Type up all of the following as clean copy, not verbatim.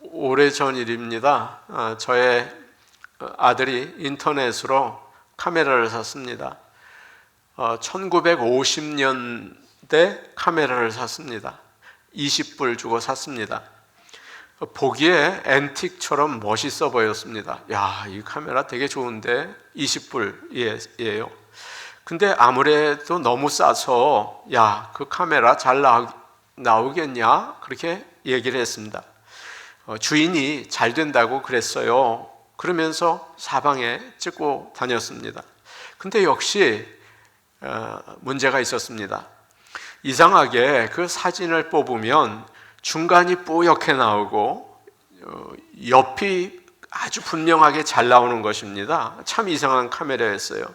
오래전 일입니다. 저의 아들이 인터넷으로 카메라를 샀습니다. 1950년대 카메라를 샀습니다. 20불 주고 샀습니다. 보기에 앤틱처럼 멋있어 보였습니다. 야, 이 카메라 되게 좋은데 20불이에요. 근데 아무래도 너무 싸서 야, 그 카메라 잘 나오겠냐? 그렇게 얘기를 했습니다. 주인이 잘 된다고 그랬어요. 그러면서 사방에 찍고 다녔습니다. 근데 역시 문제가 있었습니다. 이상하게 그 사진을 뽑으면 중간이 뽀얗게 나오고 옆이 아주 분명하게 잘 나오는 것입니다. 참 이상한 카메라였어요.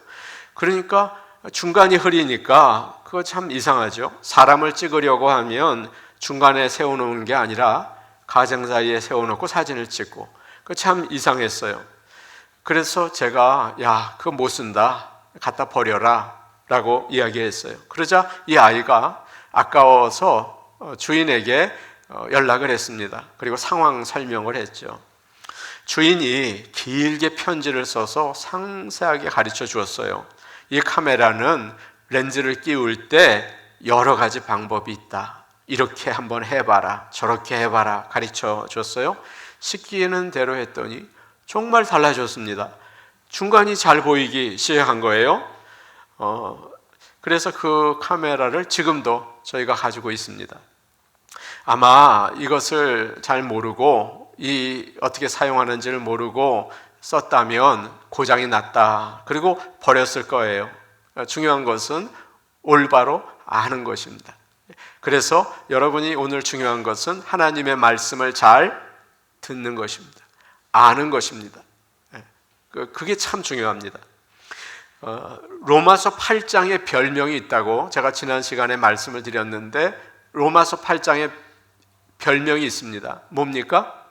그러니까 중간이 흐리니까 그거 참 이상하죠. 사람을 찍으려고 하면 중간에 세워놓은 게 아니라 가장 사이에 세워놓고 사진을 찍고, 그 참 이상했어요. 그래서 제가 야, 그거 못 쓴다, 갖다 버려라 라고 이야기했어요. 그러자 이 아이가 아까워서 주인에게 연락을 했습니다. 그리고 상황 설명을 했죠. 주인이 길게 편지를 써서 상세하게 가르쳐 주었어요. 이 카메라는 렌즈를 끼울 때 여러 가지 방법이 있다. 이렇게 한번 해봐라, 저렇게 해봐라 가르쳐 줬어요. 시키는 대로 했더니 정말 달라졌습니다. 중간이 잘 보이기 시작한 거예요. 그래서 그 카메라를 지금도 저희가 가지고 있습니다. 아마 이것을 잘 모르고 어떻게 사용하는지를 모르고 썼다면 고장이 났다, 그리고 버렸을 거예요. 중요한 것은 올바로 아는 것입니다. 그래서 여러분이 오늘 중요한 것은 하나님의 말씀을 잘 듣는 것입니다. 아는 것입니다. 그게 참 중요합니다. 로마서 8장에 별명이 있다고 제가 지난 시간에 말씀을 드렸는데, 로마서 8장에 별명이 있습니다. 뭡니까?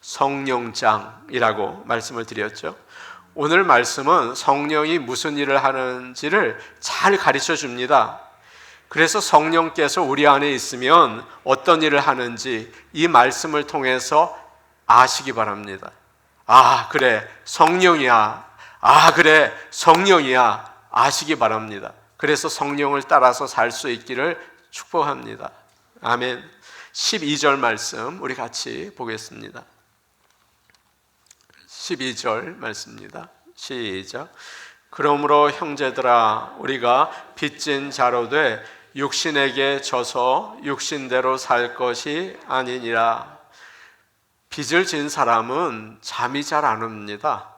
성령장이라고 말씀을 드렸죠. 오늘 말씀은 성령이 무슨 일을 하는지를 잘 가르쳐 줍니다. 그래서 성령께서 우리 안에 있으면 어떤 일을 하는지 이 말씀을 통해서 아시기 바랍니다. 아, 그래, 성령이야. 아, 그래, 성령이야. 아시기 바랍니다. 그래서 성령을 따라서 살 수 있기를 축복합니다. 아멘. 12절 말씀 우리 같이 보겠습니다. 12절 말씀입니다. 시작. 그러므로 형제들아, 우리가 빚진 자로 돼 육신에게 져서 육신대로 살 것이 아니니라. 빚을 진 사람은 잠이 잘 안 옵니다.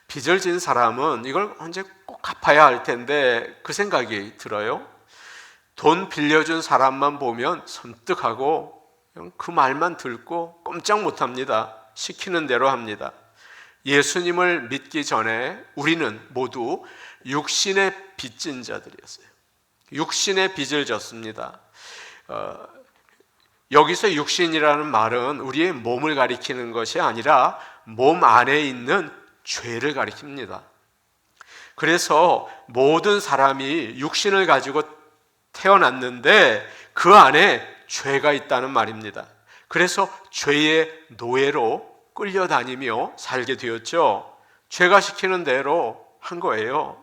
빚을 진 사람은 이걸 언제 꼭 갚아야 할 텐데 그 생각이 들어요. 돈 빌려준 사람만 보면 섬뜩하고 그냥 그 말만 듣고 꼼짝 못합니다. 시키는 대로 합니다. 예수님을 믿기 전에 우리는 모두 육신의 빚진 자들이었어요. 육신의 빚을 졌습니다. 여기서 육신이라는 말은 우리의 몸을 가리키는 것이 아니라 몸 안에 있는 죄를 가리킵니다. 그래서 모든 사람이 육신을 가지고 태어났는데 그 안에 죄가 있다는 말입니다. 그래서 죄의 노예로 끌려다니며 살게 되었죠. 죄가 시키는 대로 한 거예요.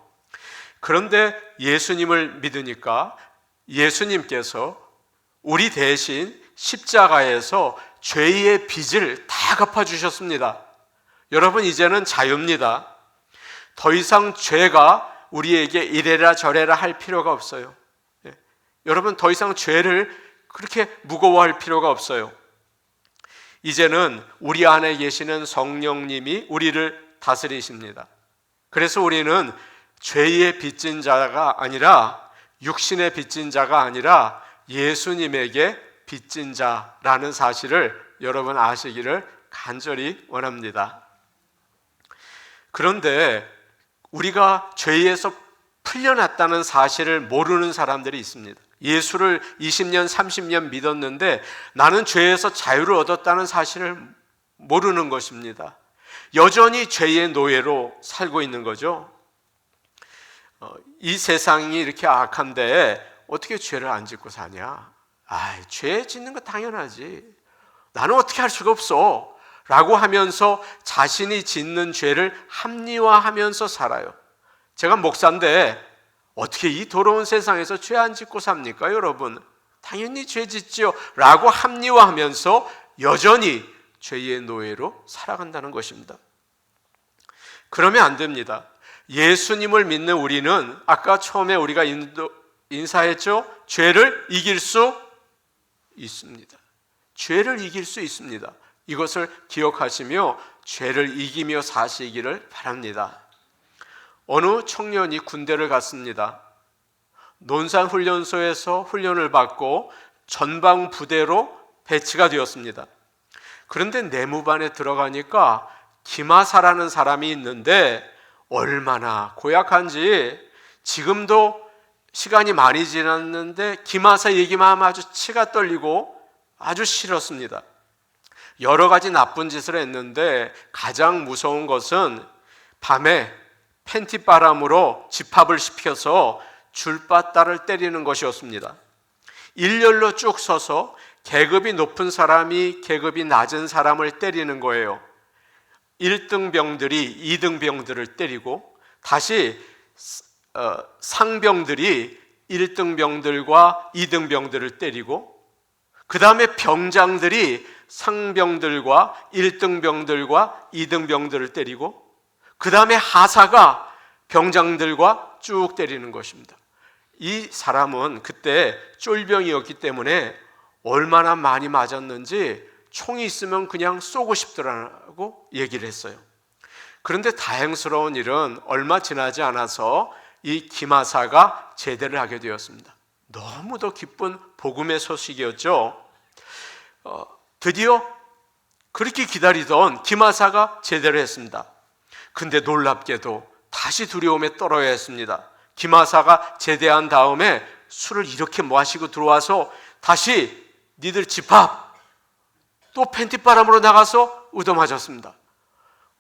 그런데 예수님을 믿으니까 예수님께서 우리 대신 십자가에서 죄의 빚을 다 갚아주셨습니다. 여러분, 이제는 자유입니다. 더 이상 죄가 우리에게 이래라 저래라 할 필요가 없어요. 여러분, 더 이상 죄를 그렇게 무거워할 필요가 없어요. 이제는 우리 안에 계시는 성령님이 우리를 다스리십니다. 그래서 우리는 죄의 빚진 자가 아니라, 육신의 빚진 자가 아니라 예수님에게 빚진 자라는 사실을 여러분 아시기를 간절히 원합니다. 그런데 우리가 죄에서 풀려났다는 사실을 모르는 사람들이 있습니다. 예수를 20년, 30년 믿었는데 나는 죄에서 자유를 얻었다는 사실을 모르는 것입니다. 여전히 죄의 노예로 살고 있는 거죠. 이 세상이 이렇게 악한데 어떻게 죄를 안 짓고 사냐? 죄 짓는 거 당연하지. 나는 어떻게 할 수가 없어 라고 하면서 자신이 짓는 죄를 합리화하면서 살아요. 제가 목사인데 어떻게 이 더러운 세상에서 죄 안 짓고 삽니까, 여러분? 당연히 죄 짓지요 라고 합리화하면서 여전히 죄의 노예로 살아간다는 것입니다. 그러면 안 됩니다. 예수님을 믿는 우리는 아까 처음에 우리가 인사했죠? 죄를 이길 수 있습니다. 죄를 이길 수 있습니다. 이것을 기억하시며 죄를 이기며 사시기를 바랍니다. 어느 청년이 군대를 갔습니다. 논산훈련소에서 훈련을 받고 전방 부대로 배치가 되었습니다. 그런데 내무반에 들어가니까 김하사라는 사람이 있는데 얼마나 고약한지 지금도 시간이 많이 지났는데 김하사 얘기만 하면 아주 치가 떨리고 아주 싫었습니다. 여러 가지 나쁜 짓을 했는데 가장 무서운 것은 밤에 팬티바람으로 집합을 시켜서 줄바따를 때리는 것이었습니다. 일렬로 쭉 서서 계급이 높은 사람이 계급이 낮은 사람을 때리는 거예요. 1등 병들이 2등 병들을 때리고 다시 상병들이 1등 병들과 2등 병들을 때리고 그 다음에 병장들이 상병들과 1등 병들과 2등 병들을 때리고 그 다음에 하사가 병장들과 쭉 때리는 것입니다. 이 사람은 그때 쫄병이었기 때문에 얼마나 많이 맞았는지 총이 있으면 그냥 쏘고 싶더라고 얘기를 했어요. 그런데 다행스러운 일은 얼마 지나지 않아서 이 김하사가 제대를 하게 되었습니다. 너무도 기쁜 복음의 소식이었죠. 드디어 그렇게 기다리던 김하사가 제대를 했습니다. 근데 놀랍게도 다시 두려움에 떨어야 했습니다. 김하사가 제대한 다음에 술을 이렇게 마시고 들어와서 다시 니들 집합, 또 팬티바람으로 나가서 얻어맞았습니다.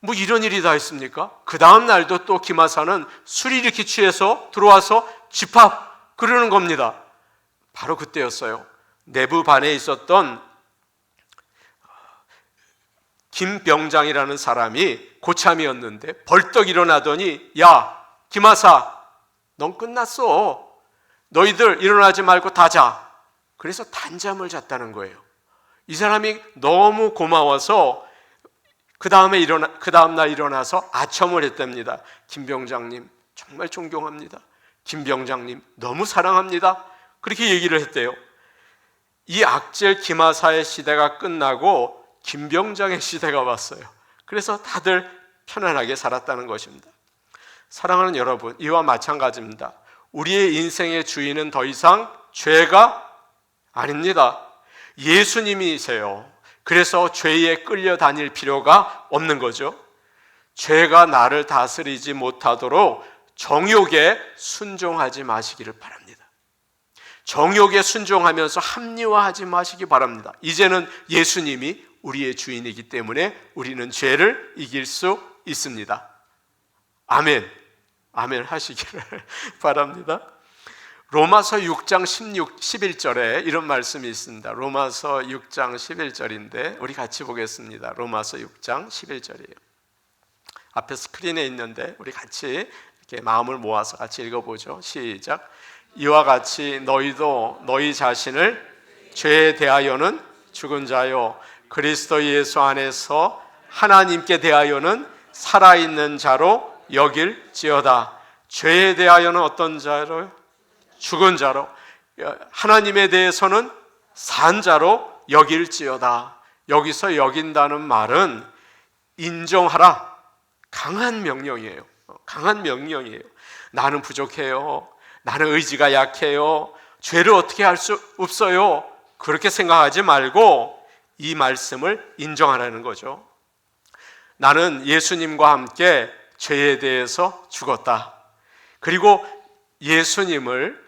뭐 이런 일이 다 있습니까? 그 다음 날도 또 김하사는 술이 이렇게 취해서 들어와서 집합 그러는 겁니다. 바로 그때였어요. 내부반에 있었던 김병장이라는 사람이 고참이었는데 벌떡 일어나더니 야 김하사 넌 끝났어. 너희들 일어나지 말고 다 자. 그래서 단잠을 잤다는 거예요. 이 사람이 너무 고마워서 그 다음 날 일어나서 아첨을 했답니다. 김병장님 정말 존경합니다. 김병장님 너무 사랑합니다. 그렇게 얘기를 했대요. 이 악질 김하사의 시대가 끝나고 김병장의 시대가 왔어요. 그래서 다들 편안하게 살았다는 것입니다. 사랑하는 여러분, 이와 마찬가지입니다. 우리의 인생의 주인은 더 이상 죄가 아닙니다. 예수님이세요. 그래서 죄에 끌려다닐 필요가 없는 거죠. 죄가 나를 다스리지 못하도록 정욕에 순종하지 마시기를 바랍니다. 정욕에 순종하면서 합리화하지 마시기 바랍니다. 이제는 예수님이 우리의 주인이기 때문에 우리는 죄를 이길 수 있습니다. 아멘. 아멘 하시기를 바랍니다. 로마서 6장 11절에 이런 말씀이 있습니다. 로마서 6장 11절인데 우리 같이 보겠습니다. 로마서 6장 11절이에요. 앞에 스크린에 있는데 우리 같이 이렇게 마음을 모아서 같이 읽어보죠. 시작. 이와 같이 너희도 너희 자신을 죄에 대하여는 죽은 자요 그리스도 예수 안에서 하나님께 대하여는 살아있는 자로 여길지어다. 죄에 대하여는 어떤 자로? 죽은 자로. 하나님에 대해서는 산 자로 여길지어다. 여기서 여긴다는 말은 인정하라. 강한 명령이에요. 강한 명령이에요. 나는 부족해요. 나는 의지가 약해요. 죄를 어떻게 할 수 없어요. 그렇게 생각하지 말고 이 말씀을 인정하라는 거죠. 나는 예수님과 함께 죄에 대해서 죽었다. 그리고 예수님을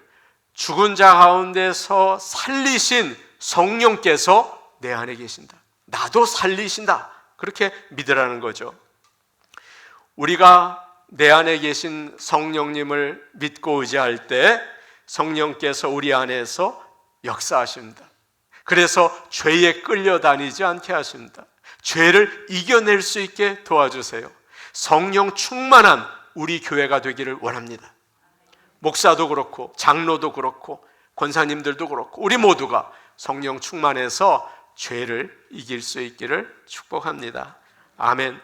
죽은 자 가운데서 살리신 성령께서 내 안에 계신다. 나도 살리신다. 그렇게 믿으라는 거죠. 우리가 내 안에 계신 성령님을 믿고 의지할 때 성령께서 우리 안에서 역사하십니다. 그래서 죄에 끌려다니지 않게 하십니다. 죄를 이겨낼 수 있게 도와주세요. 성령 충만한 우리 교회가 되기를 원합니다. 목사도 그렇고 장로도 그렇고 권사님들도 그렇고 우리 모두가 성령 충만해서 죄를 이길 수 있기를 축복합니다. 아멘.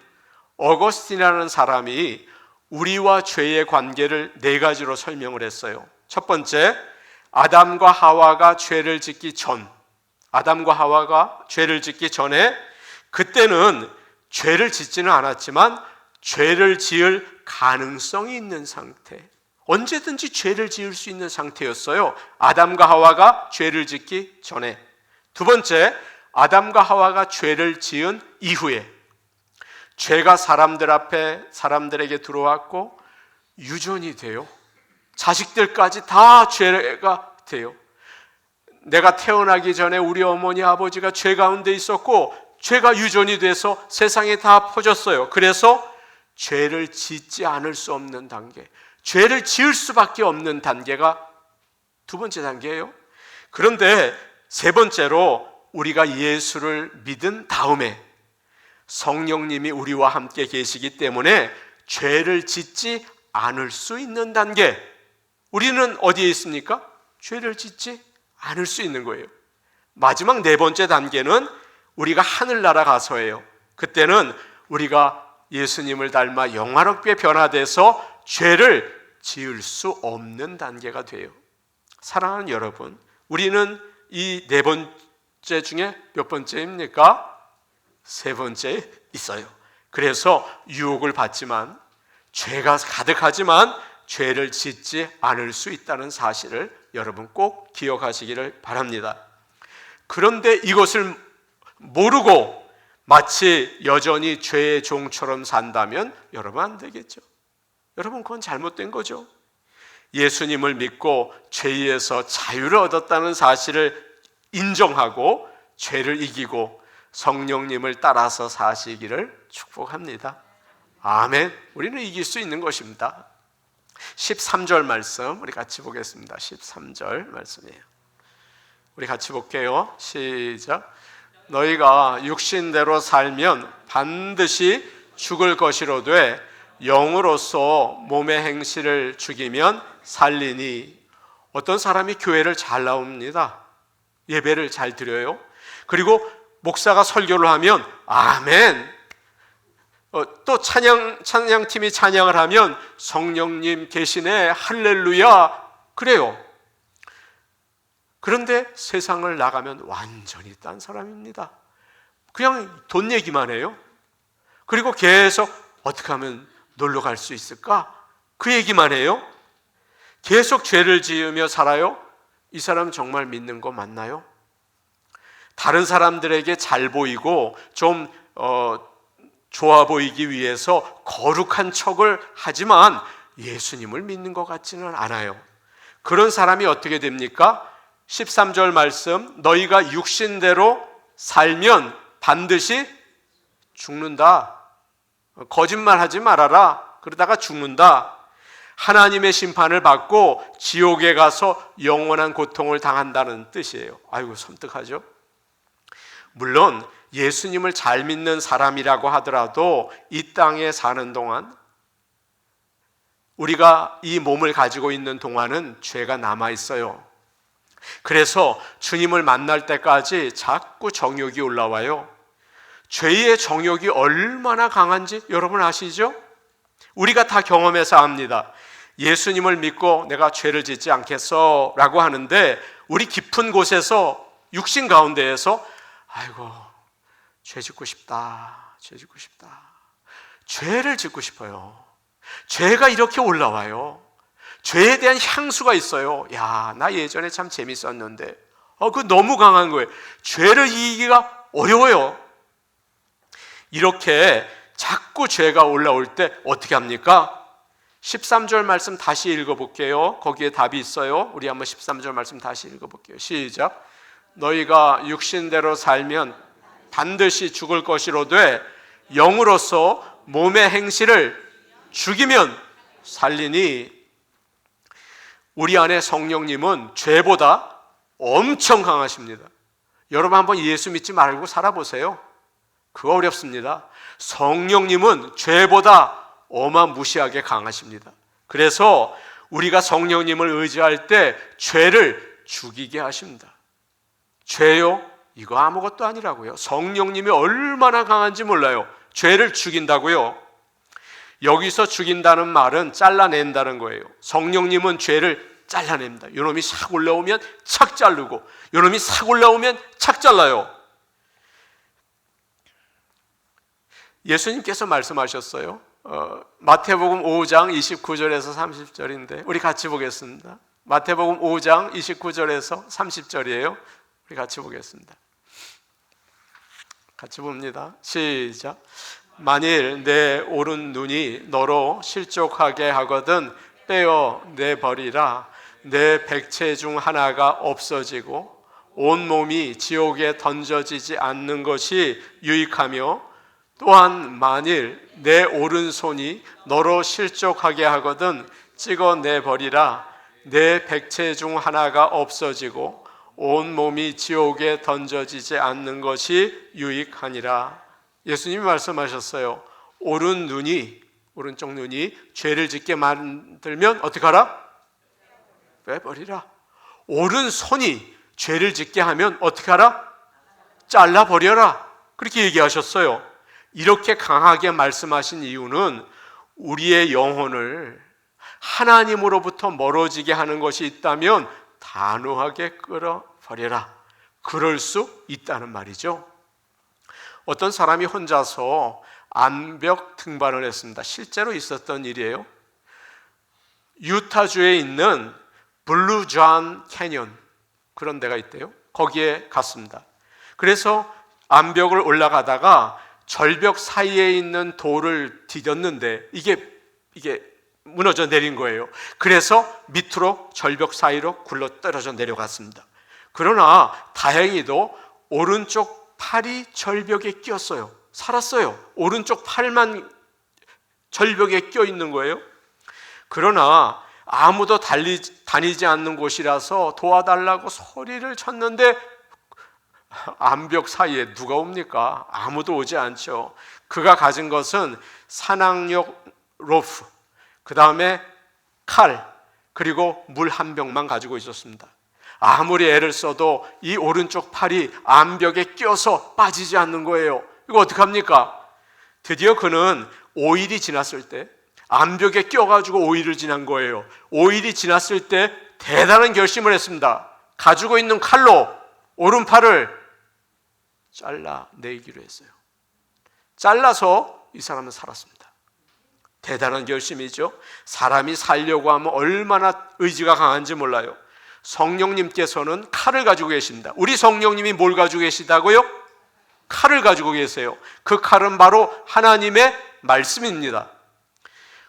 어거스틴이라는 사람이 우리와 죄의 관계를 네 가지로 설명을 했어요. 첫 번째, 아담과 하와가 죄를 짓기 전에 그때는 죄를 짓지는 않았지만 죄를 지을 가능성이 있는 상태, 언제든지 죄를 지을 수 있는 상태였어요. 아담과 하와가 죄를 짓기 전에. 두 번째, 아담과 하와가 죄를 지은 이후에 죄가 사람들에게 들어왔고 유전이 돼요. 자식들까지 다 죄가 돼요. 내가 태어나기 전에 우리 어머니 아버지가 죄 가운데 있었고 죄가 유전이 돼서 세상에 다 퍼졌어요. 그래서 죄를 짓지 않을 수 없는 단계, 죄를 지을 수밖에 없는 단계가 두 번째 단계예요. 그런데 세 번째로 우리가 예수를 믿은 다음에 성령님이 우리와 함께 계시기 때문에 죄를 짓지 않을 수 있는 단계, 우리는 어디에 있습니까? 죄를 짓지 않을 수 있는 거예요. 마지막 네 번째 단계는 우리가 하늘나라 가서예요. 그때는 우리가 예수님을 닮아 영화롭게 변화돼서 죄를 지을 수 없는 단계가 돼요. 사랑하는 여러분, 우리는 이 네 번째 중에 몇 번째입니까? 세 번째에 있어요. 그래서 유혹을 받지만, 죄가 가득하지만 죄를 짓지 않을 수 있다는 사실을 여러분 꼭 기억하시기를 바랍니다. 그런데 이것을 모르고 마치 여전히 죄의 종처럼 산다면 여러분 안 되겠죠. 여러분 그건 잘못된 거죠. 예수님을 믿고 죄에서 자유를 얻었다는 사실을 인정하고 죄를 이기고 성령님을 따라서 사시기를 축복합니다. 아멘. 우리는 이길 수 있는 것입니다. 13절 말씀 우리 같이 보겠습니다. 13절 말씀이에요. 우리 같이 볼게요. 시작. 너희가 육신대로 살면 반드시 죽을 것이로되 영으로서 몸의 행실을 죽이면 살리니. 어떤 사람이 교회를 잘 나옵니다. 예배를 잘 드려요. 그리고 목사가 설교를 하면 아멘. 또 찬양팀이 찬양을 하면 성령님 계시네, 할렐루야, 그래요. 그런데 세상을 나가면 완전히 딴 사람입니다. 그냥 돈 얘기만 해요. 그리고 계속 어떻게 하면 놀러 갈 수 있을까? 그 얘기만 해요. 계속 죄를 지으며 살아요. 이 사람 정말 믿는 거 맞나요? 다른 사람들에게 잘 보이고 좀 좋아 보이기 위해서 거룩한 척을 하지만 예수님을 믿는 것 같지는 않아요. 그런 사람이 어떻게 됩니까? 13절 말씀, 너희가 육신대로 살면 반드시 죽는다. 거짓말하지 말아라. 그러다가 죽는다. 하나님의 심판을 받고 지옥에 가서 영원한 고통을 당한다는 뜻이에요. 아이고 섬뜩하죠? 물론 예수님을 잘 믿는 사람이라고 하더라도 이 땅에 사는 동안, 우리가 이 몸을 가지고 있는 동안은 죄가 남아 있어요. 그래서 주님을 만날 때까지 자꾸 정욕이 올라와요. 죄의 정욕이 얼마나 강한지 여러분 아시죠? 우리가 다 경험해서 압니다. 예수님을 믿고 내가 죄를 짓지 않겠어 라고 하는데 우리 깊은 곳에서, 육신 가운데에서 아이고 죄 짓고 싶다, 죄 짓고 싶다, 죄를 짓고 싶어요. 죄가 이렇게 올라와요. 죄에 대한 향수가 있어요. 야, 나 예전에 참 재밌었는데 그거 너무 강한 거예요. 죄를 이기기가 어려워요. 이렇게 자꾸 죄가 올라올 때 어떻게 합니까? 13절 말씀 다시 읽어볼게요. 거기에 답이 있어요. 우리 한번 13절 말씀 다시 읽어볼게요. 시작. 너희가 육신대로 살면 반드시 죽을 것이로되 영으로서 몸의 행실을 죽이면 살리니. 우리 안에 성령님은 죄보다 엄청 강하십니다. 여러분 한번 예수 믿지 말고 살아보세요. 그거 어렵습니다. 성령님은 죄보다 어마무시하게 강하십니다. 그래서 우리가 성령님을 의지할 때 죄를 죽이게 하십니다. 죄요? 이거 아무것도 아니라고요. 성령님이 얼마나 강한지 몰라요. 죄를 죽인다고요. 여기서 죽인다는 말은 잘라낸다는 거예요. 성령님은 죄를 잘라냅니다. 요놈이 싹 올라오면 착 자르고, 요놈이 싹 올라오면 착 잘라요. 예수님께서 말씀하셨어요. 마태복음 5장 29절에서 30절인데 우리 같이 보겠습니다. 마태복음 5장 29절에서 30절이에요. 우리 같이 보겠습니다. 같이 봅니다. 시작. 만일 내 오른 눈이 너로 실족하게 하거든 빼어 내버리라. 내 백체 중 하나가 없어지고 온 몸이 지옥에 던져지지 않는 것이 유익하며, 또한 만일 내 오른손이 너로 실족하게 하거든 찍어 내버리라. 내 백체 중 하나가 없어지고 온 몸이 지옥에 던져지지 않는 것이 유익하니라. 예수님이 말씀하셨어요. 오른 눈이, 오른쪽 눈이 죄를 짓게 만들면 어떻게 하라? 빼버리라. 오른손이 죄를 짓게 하면 어떻게 하라? 잘라버려라. 그렇게 얘기하셨어요. 이렇게 강하게 말씀하신 이유는 우리의 영혼을 하나님으로부터 멀어지게 하는 것이 있다면 단호하게 끌어버려라. 그럴 수 있다는 말이죠. 어떤 사람이 혼자서 암벽 등반을 했습니다. 실제로 있었던 일이에요. 유타주에 있는 블루 존 캐년, 그런 데가 있대요. 거기에 갔습니다. 그래서 암벽을 올라가다가 절벽 사이에 있는 돌을 디뎠는데 이게 무너져 내린 거예요. 그래서 밑으로 절벽 사이로 굴러 떨어져 내려갔습니다. 그러나 다행히도 오른쪽 팔이 절벽에 끼었어요. 살았어요. 오른쪽 팔만 절벽에 끼어 있는 거예요. 그러나 아무도 다니지 않는 곳이라서 도와달라고 소리를 쳤는데 암벽 사이에 누가 옵니까? 아무도 오지 않죠. 그가 가진 것은 산악용 로프, 그 다음에 칼, 그리고 물 한 병만 가지고 있었습니다. 아무리 애를 써도 이 오른쪽 팔이 암벽에 껴서 빠지지 않는 거예요. 이거 어떡합니까? 드디어 그는 5일이 지났을 때, 암벽에 껴가지고 5일을 지난 거예요. 5일이 지났을 때 대단한 결심을 했습니다. 가지고 있는 칼로 오른팔을 잘라내기로 했어요. 잘라서 이 사람은 살았습니다. 대단한 결심이죠. 사람이 살려고 하면 얼마나 의지가 강한지 몰라요. 성령님께서는 칼을 가지고 계십니다. 우리 성령님이 뭘 가지고 계시다고요? 칼을 가지고 계세요. 그 칼은 바로 하나님의 말씀입니다.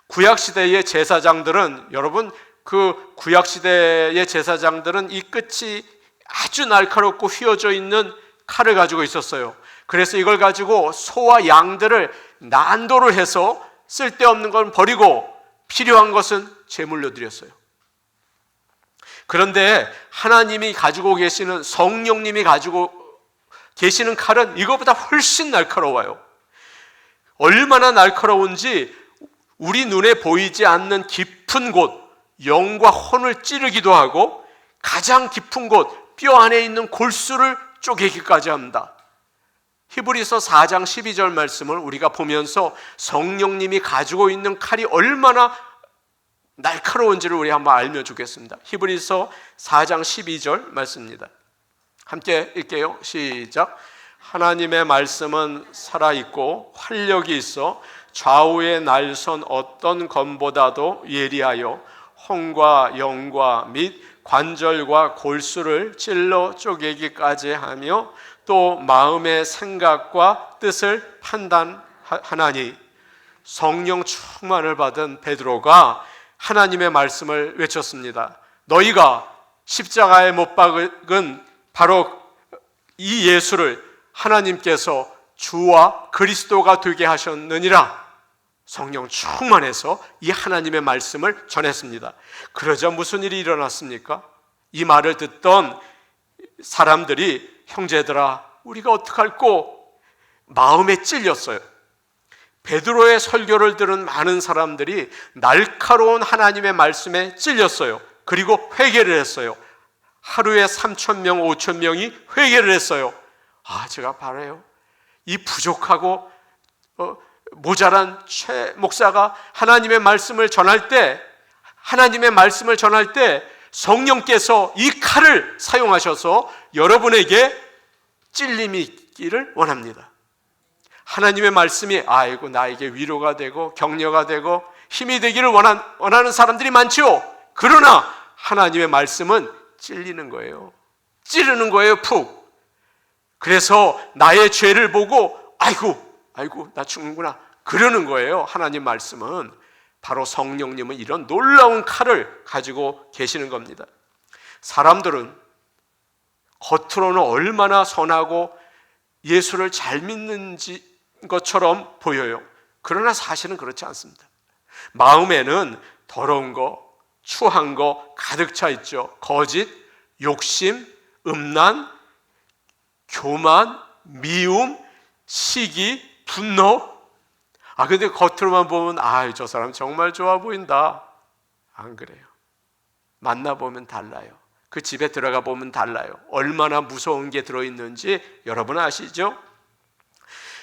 구약시대의 제사장들은, 여러분, 그 구약시대의 제사장들은 이 끝이 아주 날카롭고 휘어져 있는 칼을 가지고 있었어요. 그래서 이걸 가지고 소와 양들을 난도를 해서 쓸데없는 건 버리고 필요한 것은 제물로 드렸어요. 그런데 하나님이 가지고 계시는, 성령님이 가지고 계시는 칼은 이거보다 훨씬 날카로워요. 얼마나 날카로운지 우리 눈에 보이지 않는 깊은 곳, 영과 혼을 찌르기도 하고 가장 깊은 곳, 뼈 안에 있는 골수를 쪼개기까지 합니다. 히브리서 4장 12절 말씀을 우리가 보면서 성령님이 가지고 있는 칼이 얼마나 날카로운지를 우리 한번 알며 주겠습니다. 히브리서 4장 12절 말씀입니다. 함께 읽게요. 시작. 하나님의 말씀은 살아있고 활력이 있어 좌우의 날선 어떤 검보다도 예리하여 혼과 영과 및 관절과 골수를 찔러 쪼개기까지 하며 또 마음의 생각과 뜻을 판단하나니. 성령 충만을 받은 베드로가 하나님의 말씀을 외쳤습니다. 너희가 십자가에 못 박은 바로 이 예수를 하나님께서 주와 그리스도가 되게 하셨느니라. 성령 충만해서 이 하나님의 말씀을 전했습니다. 그러자 무슨 일이 일어났습니까? 이 말을 듣던 사람들이 형제들아 우리가 어떡할꼬 마음에 찔렸어요. 베드로의 설교를 들은 많은 사람들이 날카로운 하나님의 말씀에 찔렸어요. 그리고 회개를 했어요. 하루에 3,000명, 5,000명이 회개를 했어요. 제가 바라요. 이 부족하고 모자란 최 목사가 하나님의 말씀을 전할 때 성령께서 이 칼을 사용하셔서 여러분에게 찔림이 있기를 원합니다. 하나님의 말씀이 나에게 위로가 되고 격려가 되고 힘이 되기를 원하는 사람들이 많죠. 그러나 하나님의 말씀은 찔리는 거예요. 찌르는 거예요, 푹. 그래서 나의 죄를 보고 아이고 나 죽는구나 그러는 거예요. 하나님 말씀은. 바로 성령님은 이런 놀라운 칼을 가지고 계시는 겁니다. 사람들은 겉으로는 얼마나 선하고 예수를 잘 믿는 것처럼 보여요. 그러나 사실은 그렇지 않습니다. 마음에는 더러운 거, 추한 거 가득 차 있죠. 거짓, 욕심, 음란, 교만, 미움, 시기, 분노. 근데 겉으로만 보면 저 사람 정말 좋아 보인다. 안 그래요. 만나보면 달라요. 그 집에 들어가 보면 달라요. 얼마나 무서운 게 들어있는지 여러분 아시죠?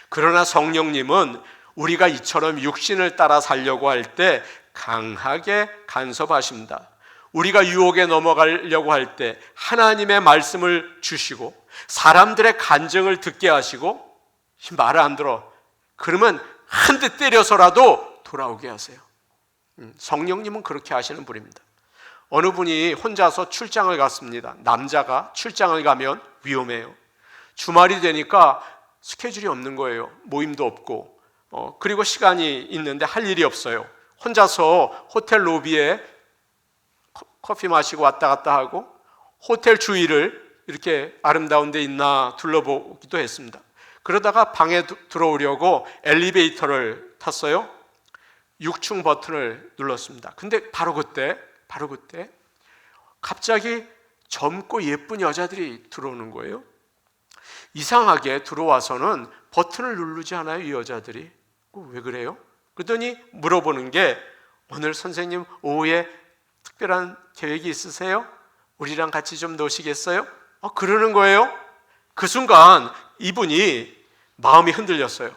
그러나 성령님은 우리가 이처럼 육신을 따라 살려고 할 때 강하게 간섭하십니다. 우리가 유혹에 넘어가려고 할 때 하나님의 말씀을 주시고 사람들의 간증을 듣게 하시고 말을 안 들어. 그러면 한 대 때려서라도 돌아오게 하세요. 성령님은 그렇게 하시는 분입니다. 어느 분이 혼자서 출장을 갔습니다. 남자가 출장을 가면 위험해요. 주말이 되니까 스케줄이 없는 거예요. 모임도 없고 그리고 시간이 있는데 할 일이 없어요. 혼자서 호텔 로비에 커피 마시고 왔다 갔다 하고 호텔 주위를 이렇게 아름다운 데 있나 둘러보기도 했습니다. 그러다가 방에 들어오려고 엘리베이터를 탔어요. 6층 버튼을 눌렀습니다. 근데 바로 그때 갑자기 젊고 예쁜 여자들이 들어오는 거예요. 이상하게 들어와서는 버튼을 누르지 않아요, 이 여자들이. 왜 그래요? 그랬더니 물어보는 게 오늘 선생님 오후에 특별한 계획이 있으세요? 우리랑 같이 좀 노시겠어요? 그러는 거예요. 그 순간 이분이 마음이 흔들렸어요.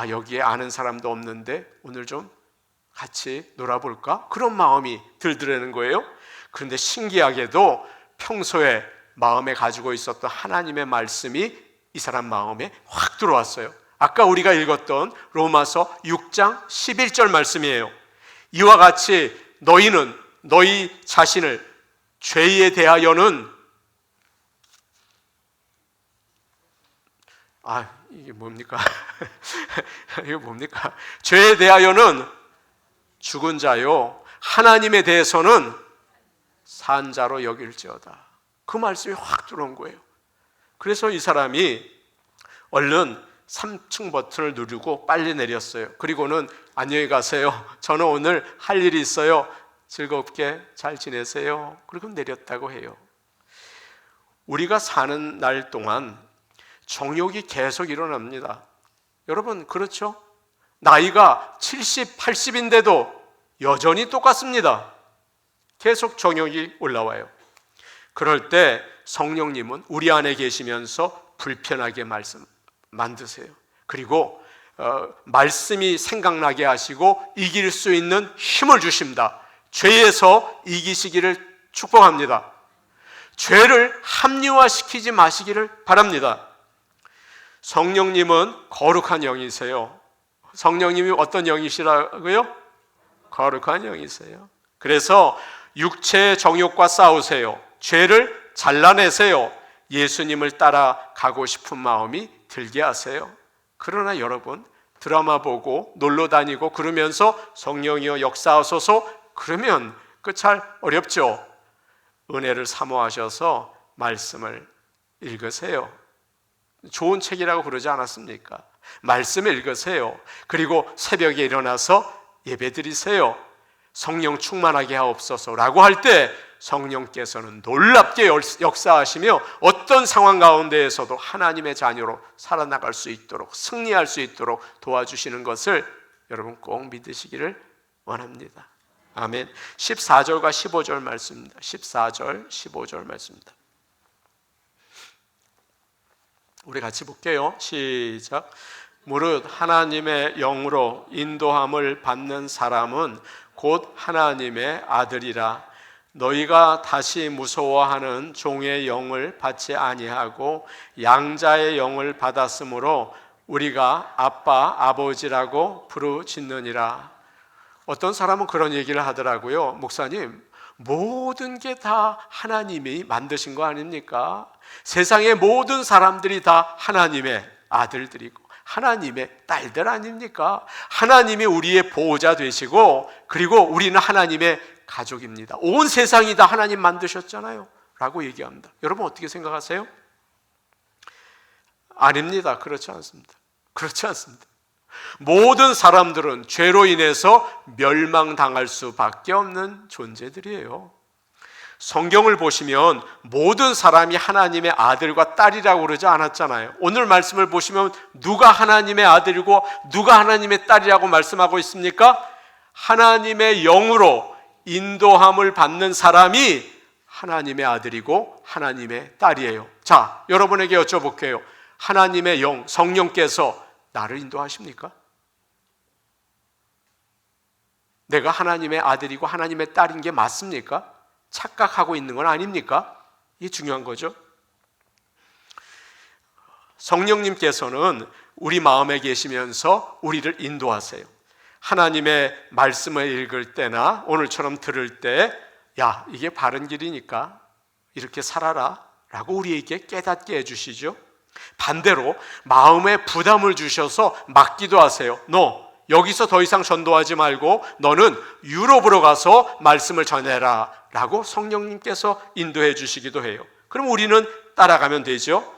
여기에 아는 사람도 없는데 오늘 좀 같이 놀아볼까? 그런 마음이 들더라는 거예요. 그런데 신기하게도 평소에 마음에 가지고 있었던 하나님의 말씀이 이 사람 마음에 확 들어왔어요. 아까 우리가 읽었던 로마서 6장 11절 말씀이에요. 이와 같이 너희는 너희 자신을 죄에 대하여는 이게 뭡니까? 이거 뭡니까? 죄에 대하여는 죽은 자요 하나님에 대해서는 산 자로 여길지어다. 그 말씀이 확 들어온 거예요. 그래서 이 사람이 얼른 3층 버튼을 누르고 빨리 내렸어요. 그리고는 안녕히 가세요. 저는 오늘 할 일이 있어요. 즐겁게 잘 지내세요. 그리고 내렸다고 해요. 우리가 사는 날 동안 정욕이 계속 일어납니다. 여러분 그렇죠? 나이가 70, 80인데도 여전히 똑같습니다. 계속 정욕이 올라와요. 그럴 때 성령님은 우리 안에 계시면서 불편하게 만드세요. 그리고 말씀이 생각나게 하시고 이길 수 있는 힘을 주십니다. 죄에서 이기시기를 축복합니다. 죄를 합리화시키지 마시기를 바랍니다. 성령님은 거룩한 영이세요. 성령님이 어떤 영이시라고요? 거룩한 영이세요. 그래서 육체의 정욕과 싸우세요. 죄를 잘라내세요. 예수님을 따라가고 싶은 마음이 들게 하세요. 그러나 여러분 드라마 보고 놀러 다니고 그러면서 성령이여 역사하소서 그러면 그 잘 어렵죠. 은혜를 사모하셔서 말씀을 읽으세요. 좋은 책이라고 그러지 않았습니까? 말씀을 읽으세요. 그리고 새벽에 일어나서 예배 드리세요. 성령 충만하게 하옵소서라고 할 때 성령께서는 놀랍게 역사하시며 어떤 상황 가운데에서도 하나님의 자녀로 살아나갈 수 있도록, 승리할 수 있도록 도와주시는 것을 여러분 꼭 믿으시기를 원합니다. 아멘. 14절과 15절 말씀입니다. 14절, 15절 말씀입니다. 우리 같이 볼게요. 시작. 무릇 하나님의 영으로 인도함을 받는 사람은 곧 하나님의 아들이라. 너희가 다시 무서워하는 종의 영을 받지 아니하고 양자의 영을 받았으므로 우리가 아빠, 아버지라고 부르짖느니라. 어떤 사람은 그런 얘기를 하더라고요. 목사님, 모든 게 다 하나님이 만드신 거 아닙니까? 세상의 모든 사람들이 다 하나님의 아들들이고 하나님의 딸들 아닙니까? 하나님이 우리의 보호자 되시고 그리고 우리는 하나님의 가족입니다. 온 세상이 다 하나님 만드셨잖아요 라고 얘기합니다. 여러분 어떻게 생각하세요? 아닙니다. 그렇지 않습니다. 그렇지 않습니다. 모든 사람들은 죄로 인해서 멸망당할 수밖에 없는 존재들이에요. 성경을 보시면 모든 사람이 하나님의 아들과 딸이라고 그러지 않았잖아요. 오늘 말씀을 보시면 누가 하나님의 아들이고 누가 하나님의 딸이라고 말씀하고 있습니까? 하나님의 영으로 인도함을 받는 사람이 하나님의 아들이고 하나님의 딸이에요. 자, 여러분에게 여쭤볼게요. 하나님의 영, 성령께서 나를 인도하십니까? 내가 하나님의 아들이고 하나님의 딸인 게 맞습니까? 착각하고 있는 건 아닙니까? 이게 중요한 거죠. 성령님께서는 우리 마음에 계시면서 우리를 인도하세요. 하나님의 말씀을 읽을 때나 오늘처럼 들을 때, 야, 이게 바른 길이니까 이렇게 살아라 라고 우리에게 깨닫게 해주시죠. 반대로 마음에 부담을 주셔서 막기도 하세요. 너 여기서 더 이상 전도하지 말고 너는 유럽으로 가서 말씀을 전해라 라고 성령님께서 인도해 주시기도 해요. 그럼 우리는 따라가면 되죠.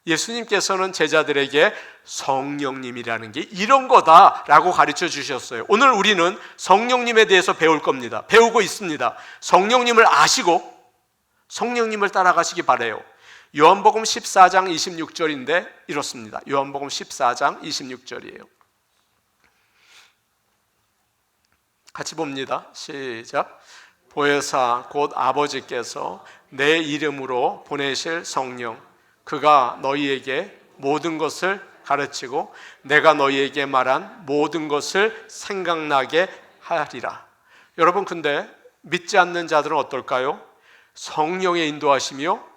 예수님께서는 제자들에게 성령님이라는 게 이런 거다라고 가르쳐 주셨어요. 오늘 우리는 성령님에 대해서 배울 겁니다. 배우고 있습니다. 성령님을 아시고 성령님을 따라가시기 바라요. 요한복음 14장 26절인데 이렇습니다. 요한복음 14장 26절이에요. 같이 봅니다. 시작. 보혜사 곧 아버지께서 내 이름으로 보내실 성령, 그가 너희에게 모든 것을 가르치고 내가 너희에게 말한 모든 것을 생각나게 하리라. 여러분, 근데 믿지 않는 자들은 어떨까요? 성령의 인도하시며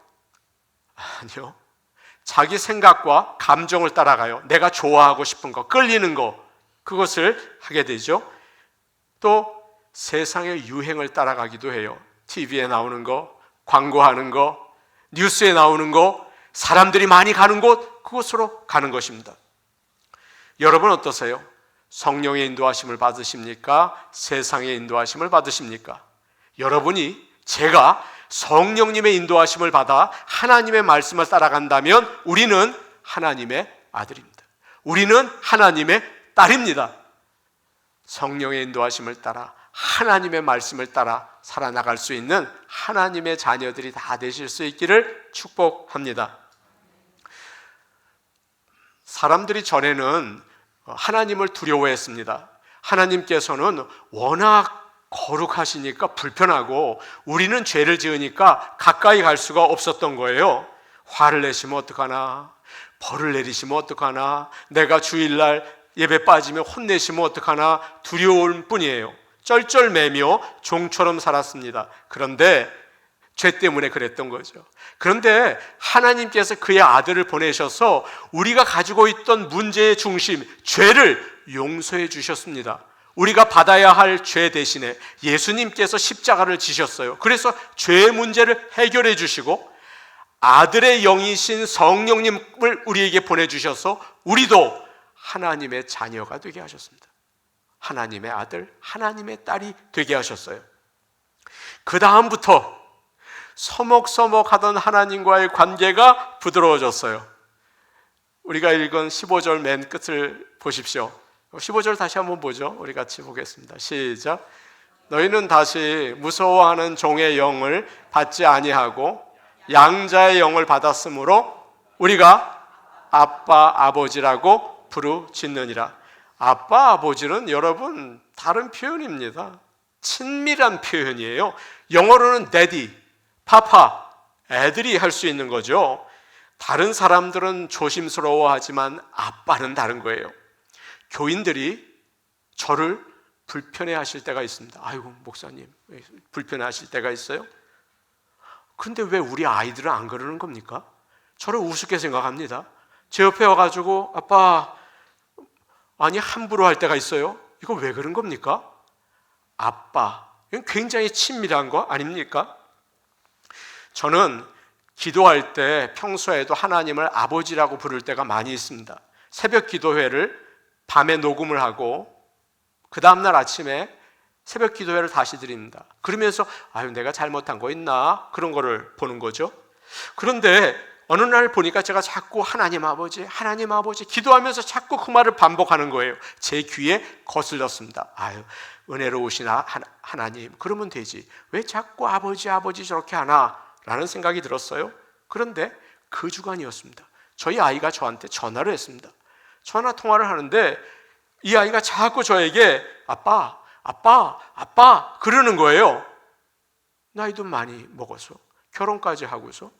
아니요, 자기 생각과 감정을 따라가요. 내가 좋아하고 싶은 거, 끌리는 거, 그것을 하게 되죠. 또 세상의 유행을 따라가기도 해요. TV에 나오는 거, 광고하는 거, 뉴스에 나오는 거, 사람들이 많이 가는 곳, 그곳으로 가는 것입니다. 여러분 어떠세요? 성령의 인도하심을 받으십니까? 세상의 인도하심을 받으십니까? 여러분이, 제가 성령님의 인도하심을 받아 하나님의 말씀을 따라간다면 우리는 하나님의 아들입니다. 우리는 하나님의 딸입니다. 성령의 인도하심을 따라 하나님의 말씀을 따라 살아나갈 수 있는 하나님의 자녀들이 다 되실 수 있기를 축복합니다. 사람들이 전에는 하나님을 두려워했습니다. 하나님께서는 워낙 거룩하시니까 불편하고 우리는 죄를 지으니까 가까이 갈 수가 없었던 거예요. 화를 내시면 어떡하나, 벌을 내리시면 어떡하나, 내가 주일날 예배 빠지면 혼내시면 어떡하나 두려울 뿐이에요. 쩔쩔매며 종처럼 살았습니다. 그런데 죄 때문에 그랬던 거죠. 그런데 하나님께서 그의 아들을 보내셔서 우리가 가지고 있던 문제의 중심, 죄를 용서해 주셨습니다. 우리가 받아야 할 죄 대신에 예수님께서 십자가를 지셨어요. 그래서 죄의 문제를 해결해 주시고 아들의 영이신 성령님을 우리에게 보내주셔서 우리도 하나님의 자녀가 되게 하셨습니다. 하나님의 아들, 하나님의 딸이 되게 하셨어요. 그 다음부터 서먹서먹하던 하나님과의 관계가 부드러워졌어요. 우리가 읽은 15절 맨 끝을 보십시오. 15절 다시 한번 보죠. 우리 같이 보겠습니다. 시작. 너희는 다시 무서워하는 종의 영을 받지 아니하고 양자의 영을 받았으므로 우리가 아빠 아버지라고 부르짖느니라. 아빠 아버지는 여러분 다른 표현입니다. 친밀한 표현이에요. 영어로는 daddy, 파파, 애들이 할 수 있는 거죠. 다른 사람들은 조심스러워하지만 아빠는 다른 거예요. 교인들이 저를 불편해하실 때가 있습니다. 아이고 목사님 불편해하실 때가 있어요? 근데 왜 우리 아이들은 안 그러는 겁니까? 저를 우습게 생각합니다. 제 옆에 와가지고 아빠 아니 함부로 할 때가 있어요. 이거 왜 그런 겁니까? 아빠, 이건 굉장히 친밀한 거 아닙니까? 저는 기도할 때 평소에도 하나님을 아버지라고 부를 때가 많이 있습니다. 새벽 기도회를 밤에 녹음을 하고 그 다음날 아침에 새벽 기도회를 다시 드립니다. 그러면서 아유 내가 잘못한 거 있나 그런 거를 보는 거죠. 그런데 어느 날 보니까 제가 자꾸 하나님 아버지 기도하면서 자꾸 그 말을 반복하는 거예요. 제 귀에 거슬렸습니다. 아유 은혜로우신 하나님 그러면 되지 왜 자꾸 아버지 저렇게 하나 라는 생각이 들었어요. 그런데 그 주간이었습니다. 저희 아이가 저한테 전화를 했습니다. 전화 통화를 하는데 이 아이가 자꾸 저에게 아빠 그러는 거예요. 나이도 많이 먹어서 결혼까지 하고서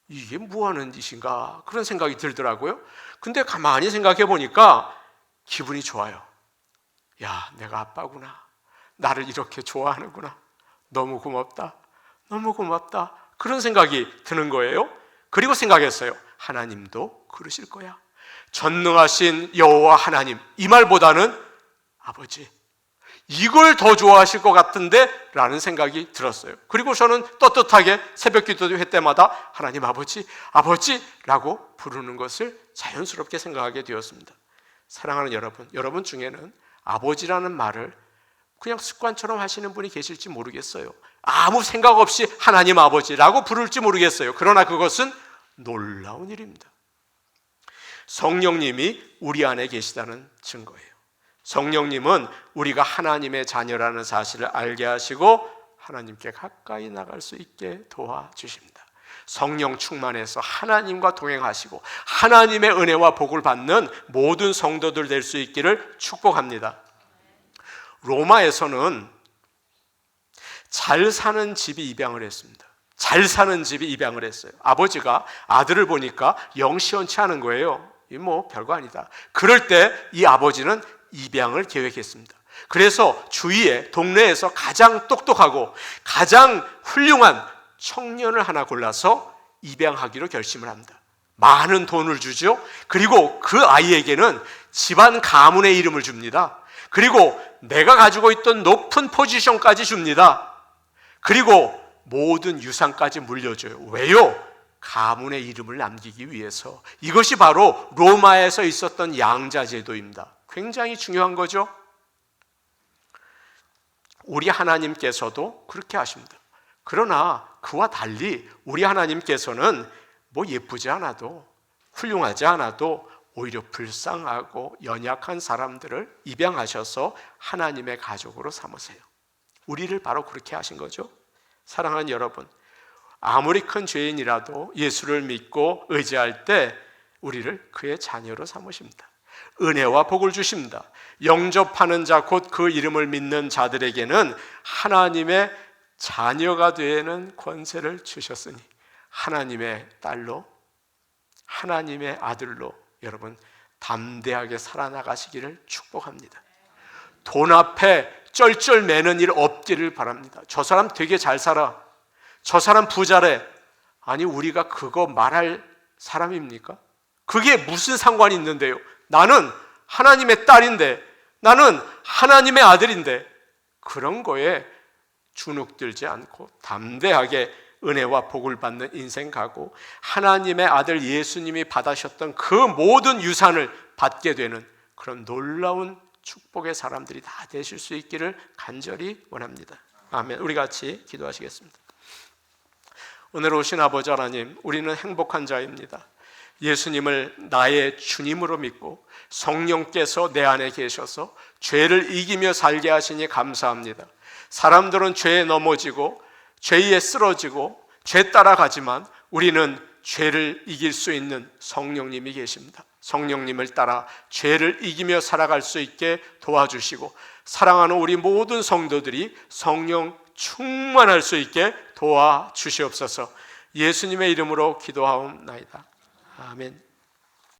이게 뭐하는 짓인가 그런 생각이 들더라고요. 근데 가만히 생각해 보니까 기분이 좋아요. 야 내가 아빠구나. 나를 이렇게 좋아하는구나. 너무 고맙다. 그런 생각이 드는 거예요. 그리고 생각했어요. 하나님도 그러실 거야. 전능하신 여호와 하나님 이 말보다는 아버지 이걸 더 좋아하실 것 같은데 라는 생각이 들었어요. 그리고 저는 떳떳하게 새벽 기도회 때마다 하나님 아버지라고 부르는 것을 자연스럽게 생각하게 되었습니다. 사랑하는 여러분 중에는 아버지라는 말을 그냥 습관처럼 하시는 분이 계실지 모르겠어요. 아무 생각 없이 하나님 아버지라고 부를지 모르겠어요. 그러나 그것은 놀라운 일입니다. 성령님이 우리 안에 계시다는 증거예요. 성령님은 우리가 하나님의 자녀라는 사실을 알게 하시고 하나님께 가까이 나갈 수 있게 도와주십니다. 성령 충만해서 하나님과 동행하시고 하나님의 은혜와 복을 받는 모든 성도들 될 수 있기를 축복합니다. 로마에서는 잘 사는 집이 입양을 했습니다. 잘 사는 집이 입양을 했어요. 아버지가 아들을 보니까 영 시원치 않은 거예요. 이 뭐 별거 아니다. 그럴 때 이 아버지는 입양을 계획했습니다. 그래서 주위에 동네에서 가장 똑똑하고 가장 훌륭한 청년을 하나 골라서 입양하기로 결심을 합니다. 많은 돈을 주죠. 그리고 그 아이에게는 집안 가문의 이름을 줍니다. 그리고 내가 가지고 있던 높은 포지션까지 줍니다. 그리고 모든 유산까지 물려줘요. 왜요? 가문의 이름을 남기기 위해서. 이것이 바로 로마에서 있었던 양자제도입니다. 굉장히 중요한 거죠. 우리 하나님께서도 그렇게 하십니다. 그러나 그와 달리 우리 하나님께서는 뭐 예쁘지 않아도 훌륭하지 않아도 오히려 불쌍하고 연약한 사람들을 입양하셔서 하나님의 가족으로 삼으세요. 우리를 바로 그렇게 하신 거죠. 사랑하는 여러분, 아무리 큰 죄인이라도 예수를 믿고 의지할 때 우리를 그의 자녀로 삼으십니다. 은혜와 복을 주십니다. 영접하는 자 곧 그 이름을 믿는 자들에게는 하나님의 자녀가 되는 권세를 주셨으니 하나님의 딸로 하나님의 아들로 여러분 담대하게 살아나가시기를 축복합니다. 돈 앞에 쩔쩔매는 일 없기를 바랍니다. 저 사람 되게 잘 살아. 저 사람 부자래. 아니 우리가 그거 말할 사람입니까? 그게 무슨 상관이 있는데요? 나는 하나님의 딸인데, 나는 하나님의 아들인데, 그런 거에 주눅들지 않고 담대하게 은혜와 복을 받는 인생 가고 하나님의 아들 예수님이 받으셨던 그 모든 유산을 받게 되는 그런 놀라운 축복의 사람들이 다 되실 수 있기를 간절히 원합니다. 아멘. 우리 같이 기도하시겠습니다. 오늘 오신 아버지 하나님, 우리는 행복한 자입니다. 예수님을 나의 주님으로 믿고 성령께서 내 안에 계셔서 죄를 이기며 살게 하시니 감사합니다. 사람들은 죄에 넘어지고 죄에 쓰러지고 죄 따라가지만 우리는 죄를 이길 수 있는 성령님이 계십니다. 성령님을 따라 죄를 이기며 살아갈 수 있게 도와주시고 사랑하는 우리 모든 성도들이 성령 충만할 수 있게 도와주시옵소서. 예수님의 이름으로 기도하옵나이다. 아멘.